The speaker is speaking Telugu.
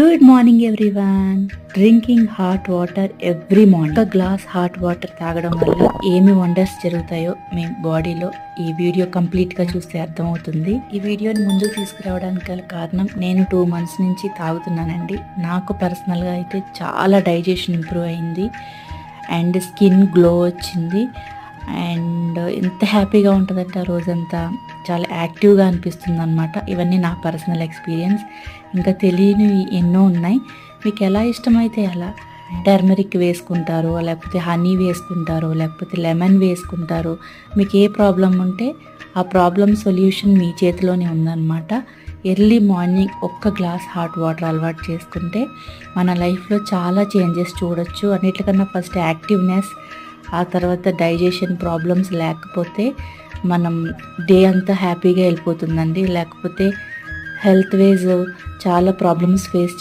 Good morning everyone. Drinking hot water every morning. ఒక గ్లాస్ హాట్ వాటర్ తాగడం వల్ల ఏమి వండర్స్ జరుగుతాయో మీ బాడీలో ఈ వీడియో కంప్లీట్ గా చూస్తే అర్థమవుతుంది. ఈ వీడియోని ముందుకు తీసుకురావడానికి గల కారణం, నేను 2 months నుంచి తాగుతున్నానండి. నాకు పర్సనల్ గా అయితే చాలా డైజెషన్ ఇంప్రూవ్ అయింది అండ్ స్కిన్ గ్లో వచ్చింది అండ్ ఎంత హ్యాపీగా ఉంటుందంటే ఆ రోజంతా చాలా యాక్టివ్గా అనిపిస్తుంది అనమాట. ఇవన్నీ నా పర్సనల్ ఎక్స్పీరియన్స్. ఇంకా తెలియనివి ఎన్నో ఉన్నాయి. మీకు ఎలా ఇష్టమైతే అలా టర్మరిక్ వేసుకుంటారు, లేకపోతే హనీ వేసుకుంటారు, లేకపోతే లెమన్ వేసుకుంటారు. మీకు ఏ ప్రాబ్లం ఉంటే ఆ ప్రాబ్లం సొల్యూషన్ మీ చేతిలోనే ఉందన్నమాట. ఎర్లీ మార్నింగ్ ఒక్క గ్లాస్ హాట్ వాటర్ అలవాటు చేసుకుంటే మన లైఫ్లో చాలా చేంజెస్ చూడొచ్చు. అన్నిటికన్నా ఫస్ట్ యాక్టివ్నెస్, ఆ తర్వాత డైజెషన్ ప్రాబ్లమ్స్ లేకపోతే మనం డే అంతా హ్యాపీగా వెళ్ళిపోతుందండి. లేకపోతే హెల్త్ వైజ్ చాలా ప్రాబ్లమ్స్ ఫేస్